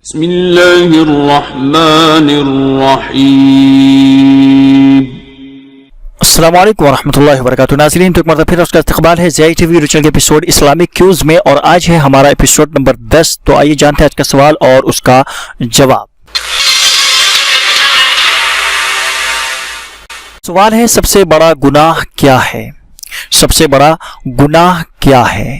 بسم اللہ الرحمن الرحیم۔ السلام علیکم ورحمۃ اللہ وبرکاتہ۔ ناظرین، تو ایک مرتبہ پھر اس کا استقبال ہے زی ٹی وی چینل کے ایپیسوڈ اسلامک کیوز میں، اور آج ہے ہمارا ایپیسوڈ نمبر 10۔ تو آئیے جانتے ہیں آج کا سوال اور اس کا جواب۔ سوال ہے، سب سے بڑا گناہ کیا ہے؟ سب سے بڑا گناہ کیا ہے؟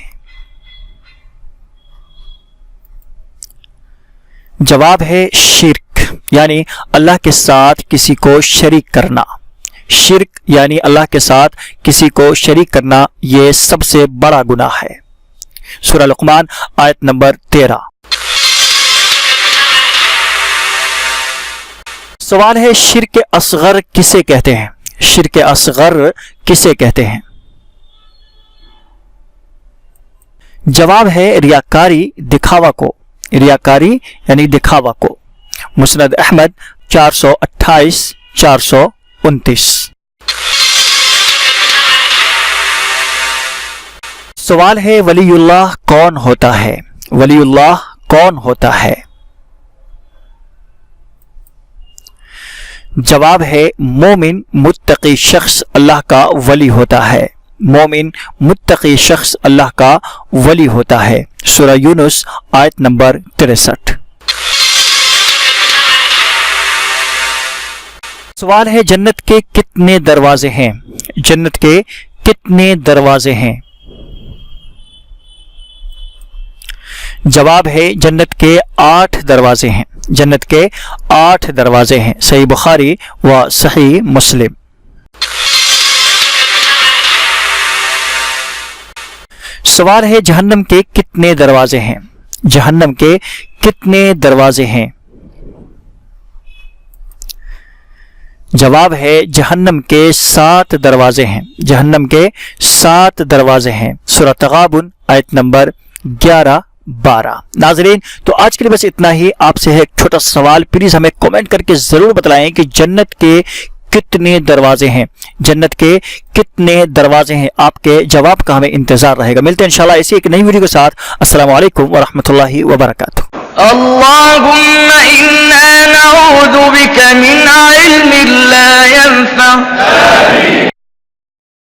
جواب ہے شرک، یعنی اللہ کے ساتھ کسی کو شریک کرنا۔ شرک یعنی اللہ کے ساتھ کسی کو شریک کرنا، یہ سب سے بڑا گناہ ہے۔ سورہ لقمان آیت نمبر 13۔ سوال ہے، شرک اصغر کسے کہتے ہیں؟ شرک اصغر کسے کہتے ہیں؟ جواب ہے ریاکاری، دکھاوا کو۔ ریاکاری یعنی دکھاوا کو۔ مسند احمد 428 429۔ سوال ہے، ولی اللہ کون ہوتا ہے؟ ولی اللہ کون ہوتا ہے؟ جواب ہے مومن متقی شخص اللہ کا ولی ہوتا ہے۔ مومن متقی شخص اللہ کا ولی ہوتا ہے۔ سورہ یونس آیت نمبر 63۔ سوال ہے، جنت کے کتنے دروازے ہیں؟ جنت کے کتنے دروازے ہیں؟ جواب ہے جنت کے 8 دروازے ہیں۔ جنت کے 8 دروازے ہیں۔ صحیح بخاری و صحیح مسلم۔ سوال ہے، جہنم کے کتنے دروازے ہیں؟ جہنم کے کتنے دروازے ہیں؟ جواب ہے جہنم کے 7 دروازے ہیں۔ جہنم کے 7 دروازے ہیں۔ سورہ تغابن آیت نمبر 11-12۔ ناظرین، تو آج کے لیے بس اتنا ہی۔ آپ سے ہے ایک چھوٹا سوال، پلیز ہمیں کومنٹ کر کے ضرور بتلائیں کہ جنت کے کتنے دروازے ہیں؟ جنت کے کتنے دروازے ہیں؟ آپ کے جواب کا ہمیں انتظار رہے گا۔ ملتے ہیں انشاءاللہ ایسی ایک نئی ویڈیو کے ساتھ۔ السلام علیکم ورحمۃ اللہ وبرکاتہ۔ اللهم إنا نعوذ بك من علم لا ينفع